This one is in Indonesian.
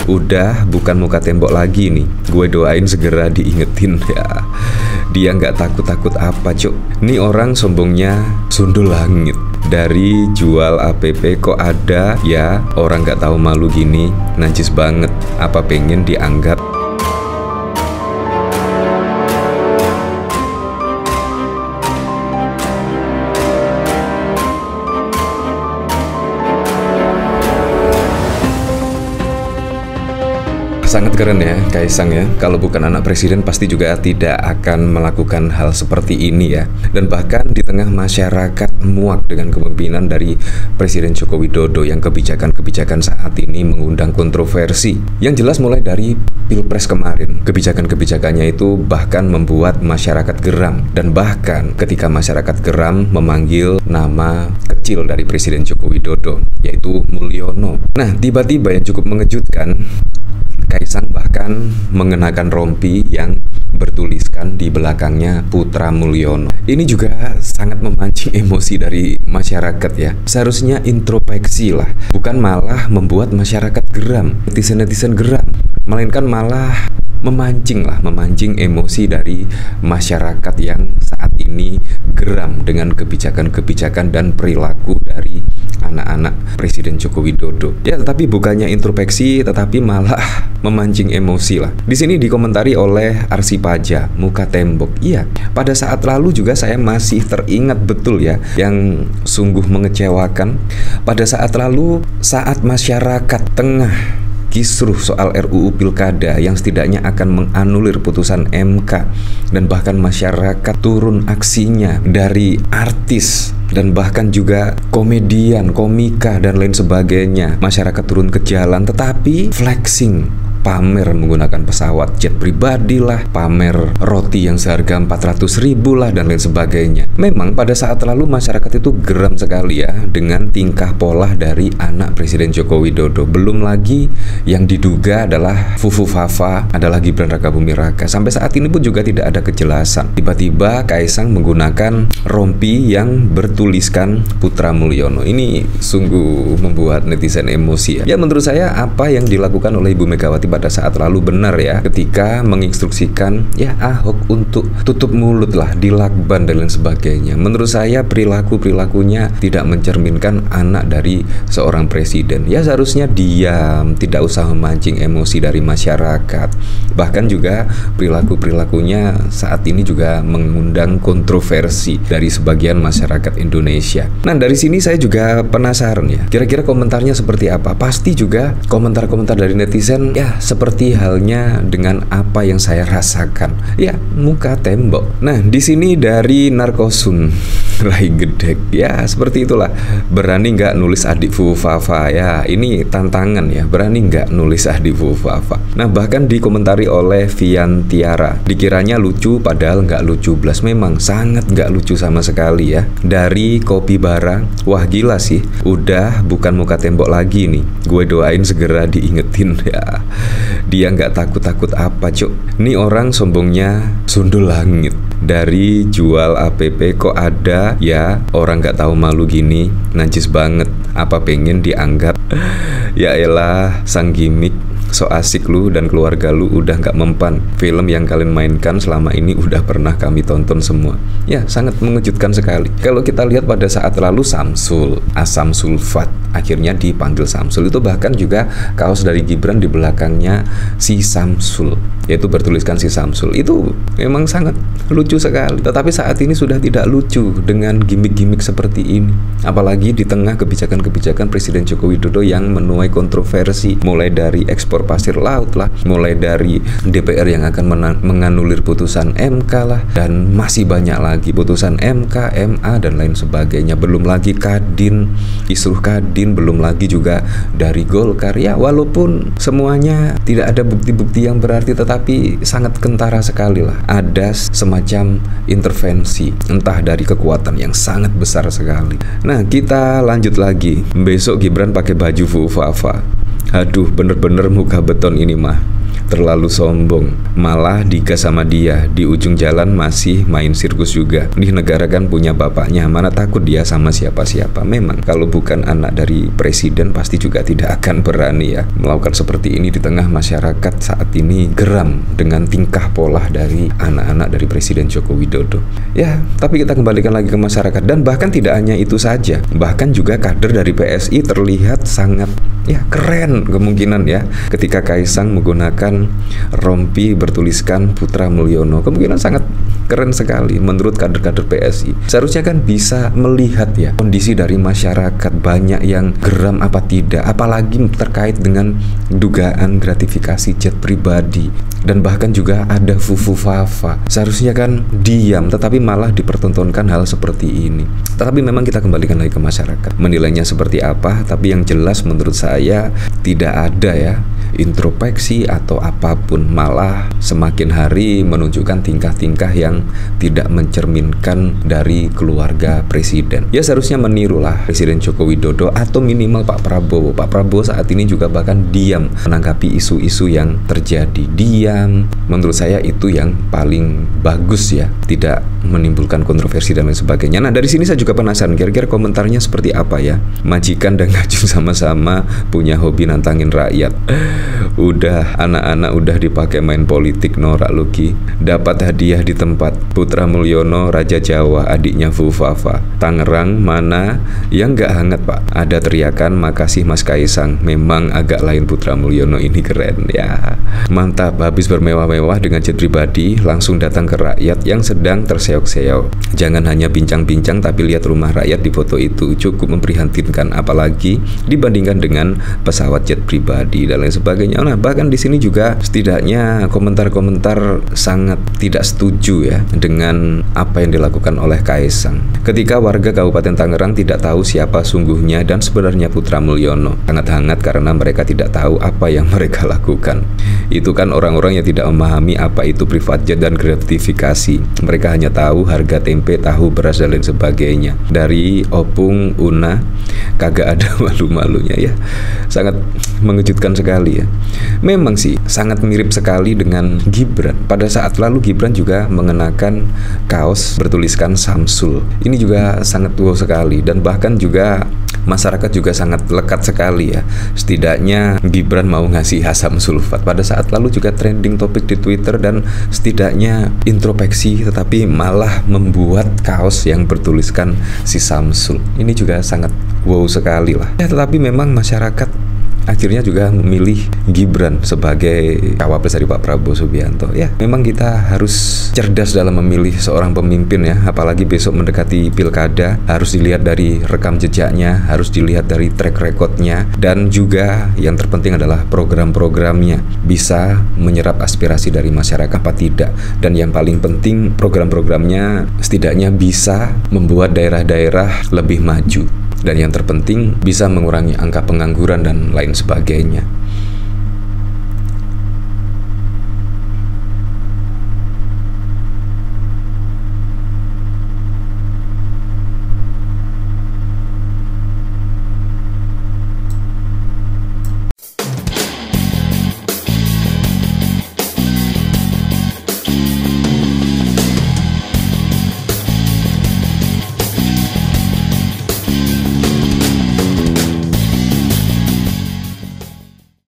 Udah bukan muka tembok lagi nih. Gue doain segera diingetin ya. Dia nggak takut-takut apa, Cuk. Nih orang sombongnya sundul langit. Dari jual APP kok ada ya orang nggak tahu malu gini. Najis banget. Apa pengen dianggap sangat keren ya Kaisang ya. Kalau bukan anak presiden pasti juga tidak akan melakukan hal seperti ini ya. Dan bahkan di tengah masyarakat muak dengan kepemimpinan dari Presiden Joko Widodo yang kebijakan-kebijakan saat ini mengundang kontroversi. Yang jelas mulai dari Pilpres kemarin, kebijakan-kebijakannya itu bahkan membuat masyarakat geram. Dan bahkan ketika masyarakat geram memanggil nama kecil dari Presiden Joko Widodo, yaitu Mulyono. Nah, tiba-tiba yang cukup mengejutkan, Kaisang bahkan mengenakan rompi yang bertuliskan di belakangnya Putra Mulyono. Ini juga sangat memancing emosi dari masyarakat ya. Seharusnya introspeksi lah, bukan malah membuat masyarakat geram, netizen-netizen geram, melainkan malah memancing emosi dari masyarakat yang saat ini geram dengan kebijakan-kebijakan dan perilaku dari anak-anak Presiden Joko Widodo. Ya, tetapi bukannya introspeksi, tetapi malah memancing emosi lah. Di sini dikomentari oleh Arsipaja, muka tembok. Iya, pada saat lalu juga saya masih teringat betul ya, yang sungguh mengecewakan. Pada saat lalu, saat masyarakat tengah kisruh soal RUU Pilkada yang setidaknya akan menganulir putusan MK, dan bahkan masyarakat turun aksinya dari artis dan bahkan juga komedian, komika dan lain sebagainya. Masyarakat turun ke jalan tetapi flexing, pamer menggunakan pesawat jet pribadi lah, pamer roti yang seharga 400.000 lah dan lain sebagainya. Memang pada saat lalu masyarakat itu geram sekali ya dengan tingkah pola dari anak Presiden Joko Widodo. Belum lagi yang diduga adalah Fufu Fafa adalah Gibran Rakabuming Raka. Sampai saat ini pun juga tidak ada kejelasan. Tiba-tiba Kaisang menggunakan rompi yang bertuliskan Putra Mulyono. Ini sungguh membuat netizen emosi ya. Ya, menurut saya apa yang dilakukan oleh Ibu Megawati pada saat lalu benar ya, ketika menginstruksikan ya Ahok untuk tutup mulut lah, dilakban dan lain sebagainya. Menurut saya perilakunya tidak mencerminkan anak dari seorang presiden. Ya, seharusnya diam, tidak usah memancing emosi dari masyarakat. Bahkan juga perilakunya saat ini juga mengundang kontroversi dari sebagian masyarakat Indonesia. Nah, dari sini saya juga penasaran ya, kira-kira komentarnya seperti apa. Pasti juga komentar-komentar dari netizen ya seperti halnya dengan apa yang saya rasakan. Ya, muka tembok. Nah, di sini dari Narkosun Rai Gedek. Ya, seperti itulah. Berani nggak nulis adik Fufu Fafa? Ya, ini tantangan ya. Berani nggak nulis adik Fufu Fafa? Nah, bahkan dikomentari oleh Vian Tiara. Dikiranya lucu, padahal nggak lucu blas. Memang sangat nggak lucu sama sekali ya. Dari Kopi Bara, wah gila sih. Udah bukan muka tembok lagi nih. Gue doain segera diingetin ya. Dia nggak takut-takut apa, Cuk. Nih orang sombongnya sundul langit. Dari jual APP kok ada ya orang nggak tahu malu gini. Najis banget. Apa pengen dianggap ya elah sang gimmick. So asik lu dan keluarga lu udah nggak mempan. Film yang kalian mainkan selama ini udah pernah kami tonton semua. Ya, sangat mengejutkan sekali. Kalau kita lihat pada saat lalu Samsul, asam sulfat, akhirnya dipanggil Samsul. Itu bahkan juga kaos dari Gibran di belakangnya si Samsul, yaitu bertuliskan si Samsul. Itu memang sangat lucu sekali. Tetapi saat ini sudah tidak lucu dengan gimmick-gimmick seperti ini. Apalagi di tengah kebijakan-kebijakan Presiden Joko Widodo yang menuai kontroversi, mulai dari ekspor pasir laut lah, mulai dari DPR yang akan menganulir putusan MK lah, dan masih banyak lagi putusan MK, MA dan lain sebagainya. Belum lagi Kadin, kisruh Kadin, belum lagi juga dari Golkar. Ya, walaupun semuanya tidak ada bukti-bukti yang berarti, tetapi sangat kentara sekali lah. Ada semacam intervensi, entah dari kekuatan yang sangat besar sekali. Nah, kita lanjut lagi. Besok Gibran pakai baju Fufu Fafa. Aduh, bener-bener muka beton ini mah. terlalu sombong, malah digas sama dia, di ujung jalan masih main sirkus juga. Di negara kan punya bapaknya, mana takut dia sama siapa-siapa. Memang kalau bukan anak dari presiden pasti juga tidak akan berani ya melakukan seperti ini di tengah masyarakat saat ini geram dengan tingkah pola dari anak-anak dari Presiden Joko Widodo. Ya, tapi kita kembalikan lagi ke masyarakat, dan bahkan tidak hanya itu saja, bahkan juga kader dari PSI terlihat sangat ya keren kemungkinan ya ketika Kaisang menggunakan rompi bertuliskan Putra Mulyono. Kemungkinan sangat keren sekali menurut kader-kader PSI. Seharusnya kan bisa melihat ya kondisi dari masyarakat, banyak yang geram apa tidak, apalagi terkait dengan dugaan gratifikasi jet pribadi, dan bahkan juga ada Fufu Fafa. Seharusnya kan diam, tetapi malah dipertontonkan hal seperti ini. Tetapi memang kita kembalikan lagi ke masyarakat, menilainya seperti apa. Tapi yang jelas menurut saya tidak ada ya introspeksi atau apapun, malah semakin hari menunjukkan tingkah-tingkah yang tidak mencerminkan dari keluarga presiden. Ya seharusnya menirulah Presiden Joko Widodo atau minimal Pak Prabowo. Pak Prabowo saat ini juga bahkan diam menanggapi isu-isu yang terjadi. Diam, menurut saya itu yang paling bagus ya, tidak menimbulkan kontroversi dan lain sebagainya. Nah dari sini saya juga penasaran kira-kira komentarnya seperti apa ya. Majikan dan Ngajum sama-sama punya hobi nantangin rakyat. Udah anak-anak udah dipakai main politik norak Luki. Dapat hadiah di tempat Putra Mulyono Raja Jawa, adiknya Fufafa. Tangerang mana yang gak hangat Pak? Ada teriakan makasih Mas Kaisang. Memang agak lain Putra Mulyono ini, keren ya. Mantap, habis bermewah-mewah dengan jet pribadi langsung datang ke rakyat yang sedang terseok-seok. Jangan hanya bincang-bincang tapi lihat rumah rakyat di foto itu, cukup memprihatinkan, apalagi dibandingkan dengan pesawat jet pribadi dan lain sebagainya. Nah bahkan di sini juga setidaknya komentar-komentar sangat tidak setuju ya dengan apa yang dilakukan oleh Kaisang. Ketika warga Kabupaten Tangerang tidak tahu siapa sungguhnya dan sebenarnya Putra Mulyono, sangat hangat karena mereka tidak tahu apa yang mereka lakukan. Itu kan orang-orang yang tidak memahami apa itu private jet dan gratifikasi. Mereka hanya tahu harga tempe, tahu, beras dan lain sebagainya. Dari opung, una, kagak ada malu-malunya ya. Sangat mengejutkan sekali ya. Memang sih sangat mirip sekali dengan Gibran. Pada saat lalu Gibran juga mengenakan kaos bertuliskan Samsul. Ini juga sangat wow sekali, dan bahkan juga masyarakat juga sangat lekat sekali ya. Setidaknya Gibran mau ngasih Hasam Sulfat. Pada saat lalu juga trending topik di Twitter, dan setidaknya introspeksi tetapi malah membuat kaos yang bertuliskan si Samsul. Ini juga sangat wow sekali lah. Ya tetapi memang masyarakat akhirnya juga memilih Gibran sebagai cawapres dari Pak Prabowo Subianto. Ya, memang kita harus cerdas dalam memilih seorang pemimpin ya, apalagi besok mendekati pilkada. Harus dilihat dari rekam jejaknya, harus dilihat dari track recordnya, dan juga yang terpenting adalah program-programnya bisa menyerap aspirasi dari masyarakat apa tidak. Dan yang paling penting program-programnya setidaknya bisa membuat daerah-daerah lebih maju. Dan yang terpenting bisa mengurangi angka pengangguran dan lain sebagainya.